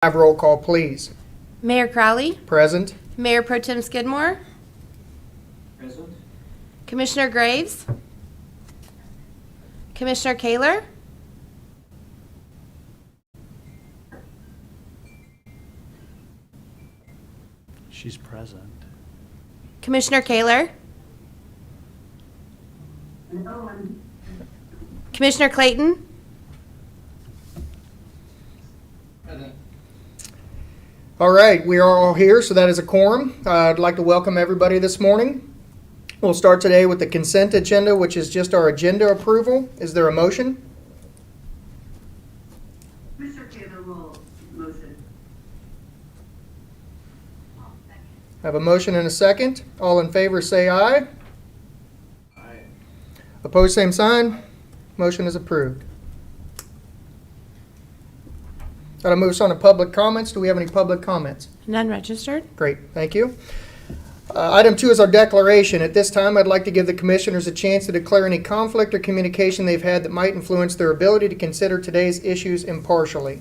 Have roll call, please. Mayor Crowley, Present. Mayor Pro Tem Skidmore, Present. Commissioner Graves, Commissioner Kaler, She's present. Commissioner Kaler, Commissioner Clayton, All right, we are all here, so that is a quorum. I'd like to welcome everybody this morning. We'll start today with the consent agenda, which is just our agenda approval. Is there a motion? Mr. Taylor will motion. I have a motion and a second. All in favor say aye. Aye. Opposed, same sign. Motion is approved. That'll move us on to public comments. Do we have any public comments? none registered. Great, thank you. Item 2 is our declaration. At this time, I'd like to give the commissioners a chance to declare any conflict or communication they've had that might influence their ability to consider today's issues impartially.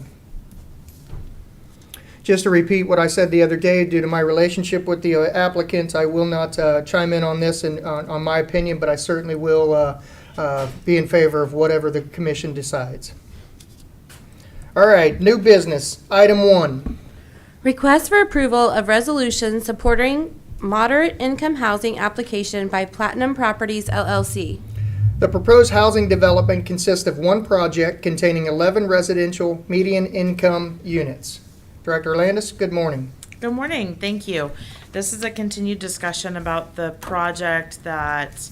Just to repeat what I said the other day, due to my relationship with the applicant, I will not chime in on this and on my opinion, but I certainly will be in favor of whatever the commission decides. All right, new business. Item 1. Request for approval of resolution supporting moderate income housing application by Platinum Properties LLC. The proposed housing development consists of one project containing 11 residential median income units. Director Landis, good morning. Good morning, thank you. This is a continued discussion about the project that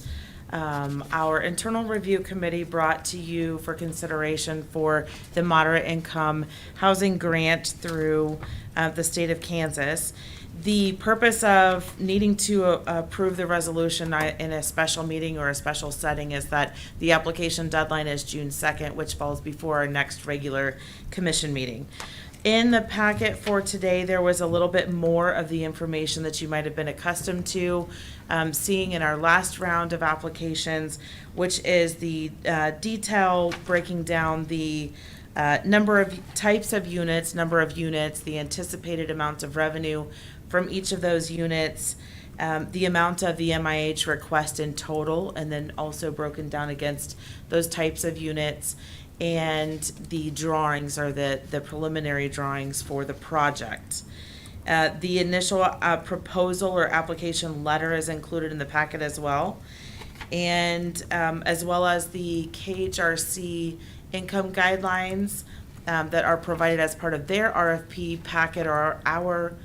our internal review committee brought to you for consideration for the moderate income housing grant through the state of Kansas. The purpose of needing to approve the resolution in a special meeting or a special setting is that the application deadline is June 2nd, which falls before our next regular commission meeting. In the packet for today, there was a little bit more of the information that you might have been accustomed to seeing in our last round of applications, which is the detail breaking down the number of types of units, the anticipated amount of revenue from each of those units, the amount of the MIH request in total, and then also broken down against those types of units, and the drawings are the preliminary drawings for the project. The initial proposal or application letter is included in the packet as well, and as well as the KHRC income guidelines that are provided as part of their RFP packet or our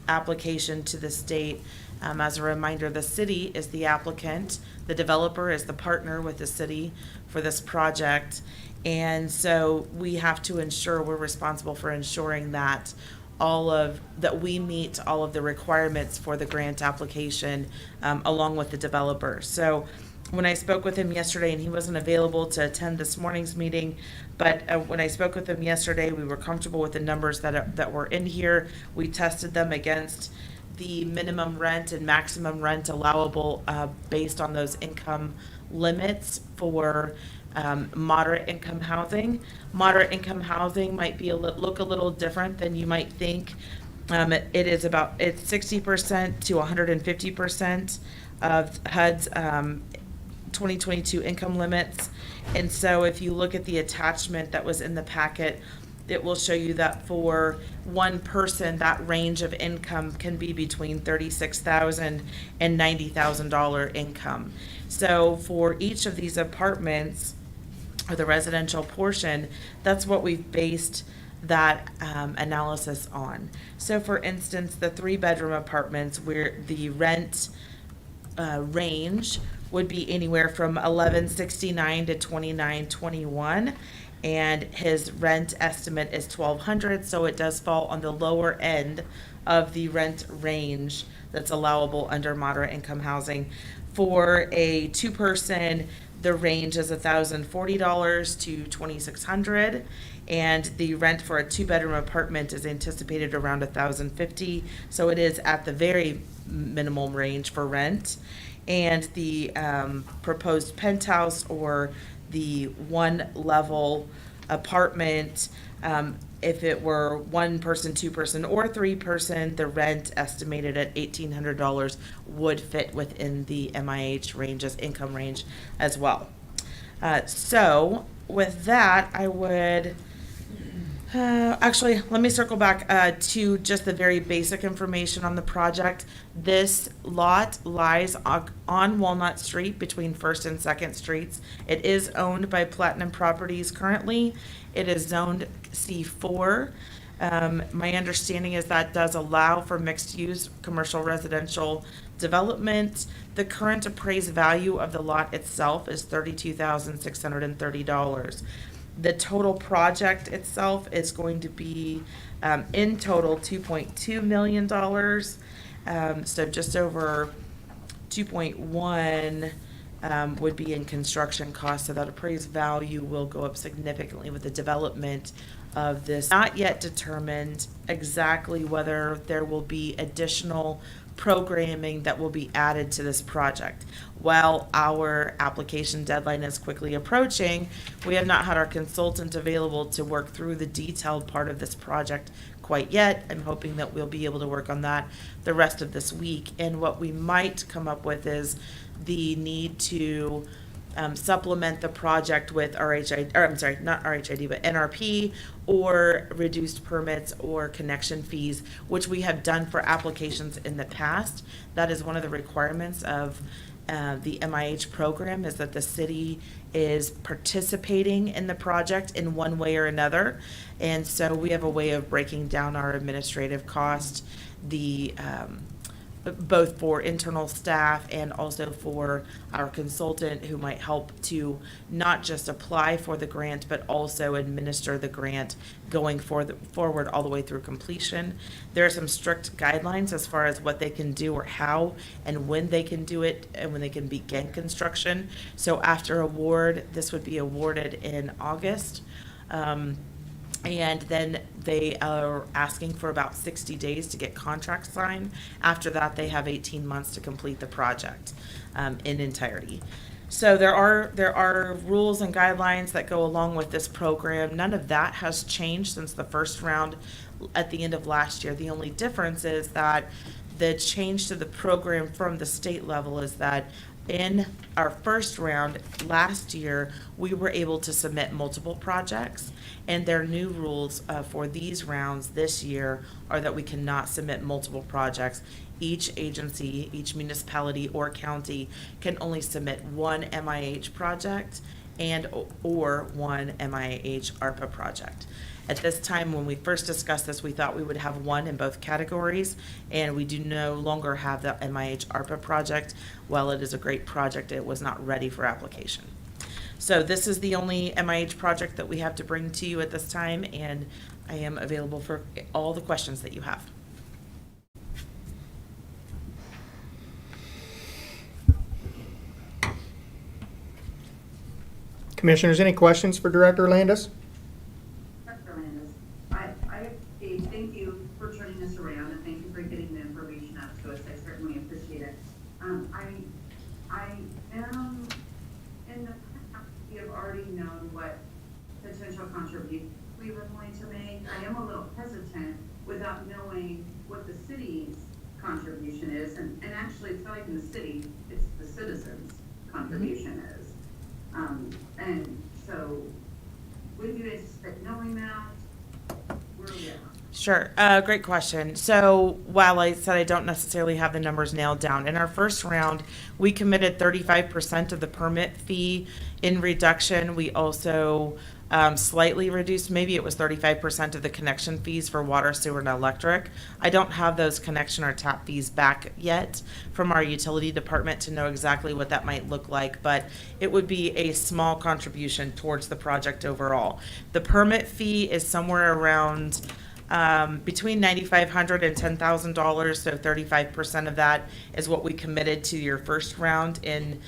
application to the state. As a reminder, the city is the applicant, the developer is the partner with the city for this project, and so we have to ensure, we're responsible for ensuring that that we meet all of the requirements for the grant application along with the developer. So when I spoke with him yesterday, and he wasn't available to attend this morning's meeting, but when I spoke with him yesterday, we were comfortable with the numbers that were in here. We tested them against the minimum rent and maximum rent allowable based on those income limits for moderate income housing. Moderate income housing might be look a little different than you might think. It's 60% to 150% of HUD's 2022 income limits. And so if you look at the attachment that was in the packet, it will show you that for one person, that range of income can be between $36,000 and $90,000 income. So for each of these apartments, or the residential portion, that's what we've based that analysis on. So for instance, the 3-bedroom apartments, where the rent range would be anywhere from $1,169 to $2,921, and his rent estimate is $1,200, so it does fall on the lower end of the rent range that's allowable under moderate income housing. For a 2-person, the range is $1,040 to $2,600, and the rent for a 2-bedroom apartment is anticipated around $1,050, so it is at the very minimum range for rent. And the proposed penthouse or the 1-level apartment If it were one person, two person, or three person, the rent estimated at $1,800 would fit within the MIH ranges, income range as well. So with that, I would, actually, let me circle back to just the very basic information on the project. This lot lies on Walnut Street between First and Second Streets. It is owned by Platinum Properties currently. It is zoned C4. My understanding is that does allow for mixed-use commercial residential development. The current appraised value of the lot itself is $32,630. The total project itself is going to be, in total, $2.2 million. So just over 2.1 would be in construction costs, so that appraised value will go up significantly with the development of this. Not yet determined exactly whether there will be additional programming that will be added to this project. While our application deadline is quickly approaching, we have not had our consultant available to work through the detailed part of this project quite yet. I'm hoping that we'll be able to work on that the rest of this week. And what we might come up with is the need to supplement the project with RHID, or I'm sorry, not RHID, but NRP, or reduced permits or connection fees, which we have done for applications in the past. That is one of the requirements of the MIH program, is that the city is participating in the project in one way or another. And so we have a way of breaking down our administrative cost, both for internal staff and also for our consultant, who might help to not just apply for the grant, but also administer the grant going forward all the way through completion. There are some strict guidelines as far as what they can do or how and when they can do it and when they can begin construction. So after award, this would be awarded in August. And then they are asking for about 60 days to get contracts signed. After that, they have 18 months to complete the project in entirety. So there are rules and guidelines that go along with this program. None of that has changed since the first round at the end of last year. The only difference is that the change to the program from the state level is that in our first round last year, we were able to submit multiple projects, and their new rules for these rounds this year are that we cannot submit multiple projects. Each agency, each municipality or county can only submit one MIH project or one MIH ARPA project. At this time, when we first discussed this, we thought we would have one in both categories, and we do no longer have the MIH ARPA project. While it is a great project, it was not ready for application. So this is the only MIH project that we have to bring to you at this time, and I am available for all the questions that you have. Commissioners, any questions for Director Landis? Dr. Landis, thank you for turning this around, and thank you for getting the information out to us. I certainly appreciate it. I am, in the past, we have already known what potential contributions we were going to make. I am a little hesitant without knowing what the city's contribution is, and actually it's not even the city, it's the citizens' contribution is. And so, when do you anticipate knowing that? Where are we at? Sure. Great question. So while I said I don't necessarily have the numbers nailed down, in our first round, we committed 35% of the permit fee in reduction. We also slightly reduced, maybe it was 35% of the connection fees for water, sewer, and electric. I don't have those connection or tap fees back yet from our utility department to know exactly what that might look like, but it would be a small contribution towards the project overall. The permit fee is somewhere around between $9,500 and $10,000, so 35% of that is what we committed to your first round in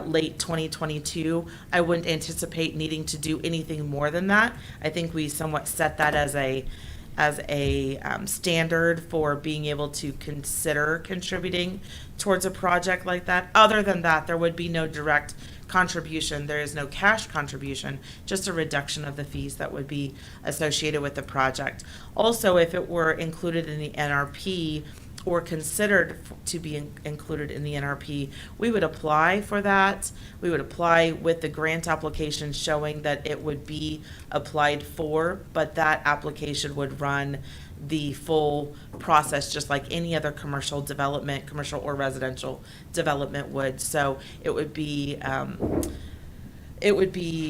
late 2022. I wouldn't anticipate needing to do anything more than that. I think we somewhat set that as a standard for being able to consider contributing towards a project like that. Other than that, there would be no direct contribution. There is no cash contribution, just a reduction of the fees that would be associated with the project. Also, if it were included in the NRP or considered to be included in the NRP, we would apply for that. We would apply with the grant application showing that it would be applied for, but that application would run the full process just like any other commercial development, commercial or residential development would. So it would be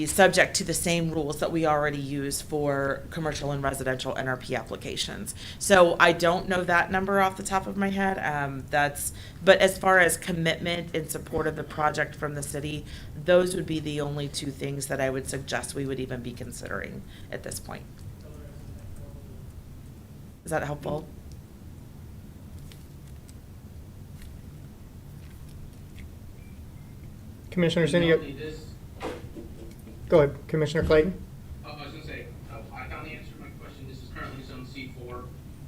subject to the same rules that we already use for commercial and residential NRP applications. So I don't know that number off the top of my head. But as far as commitment in support of the project from the city, those would be the only two things that I would suggest we would even be considering at this point. Is that helpful? Commissioners, You any, don't need this. go ahead, Commissioner Clayton. Oh, I was gonna say, I found the answer to my question. This is currently zone C4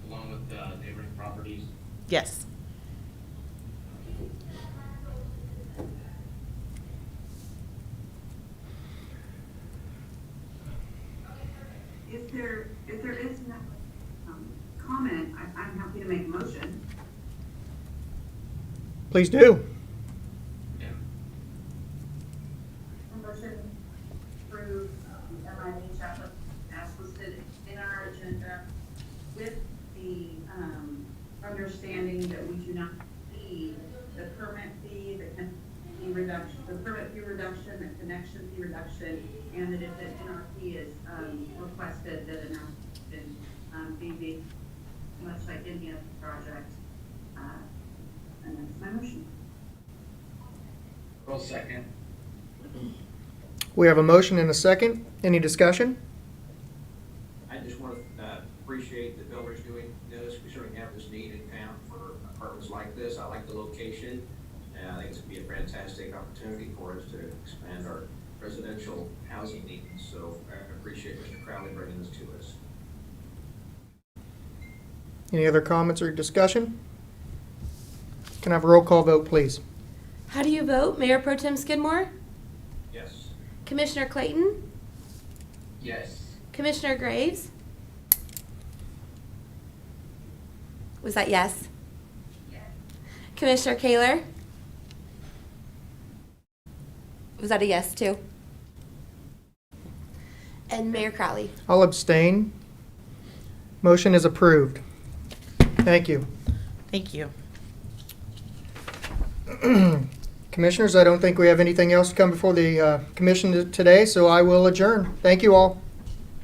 along with neighboring properties. Yes. If there is no comment, I'm happy to make a motion. Please do. Yeah. A motion to approve MIH as listed in our agenda with the understanding that we do not see the permit fee, the fee reduction, the permit fee reduction, the connection fee reduction, and that if the NRP is requested, that an application be much like any other project. And that's my motion. Roll second. We have a motion and a second. Any discussion? I just want to appreciate the builders doing this. We certainly have this need in town for apartments like this. I like the location, and I think it's going to be a fantastic opportunity for us to expand our residential housing needs. So I appreciate Mr. Crowley bringing this to us. Any other comments or discussion? Can I have a roll call vote, please? How do you vote? Mayor Pro Tem Skidmore? Yes. Commissioner Clayton? Yes. Commissioner Graves? Was that yes? Yes. Commissioner Kaler? Was that a yes too? And Mayor Crowley? I'll abstain. Motion is approved. Thank you. Thank you. Commissioners, I don't think we have anything else to come before the commission today, so I will adjourn. Thank you all.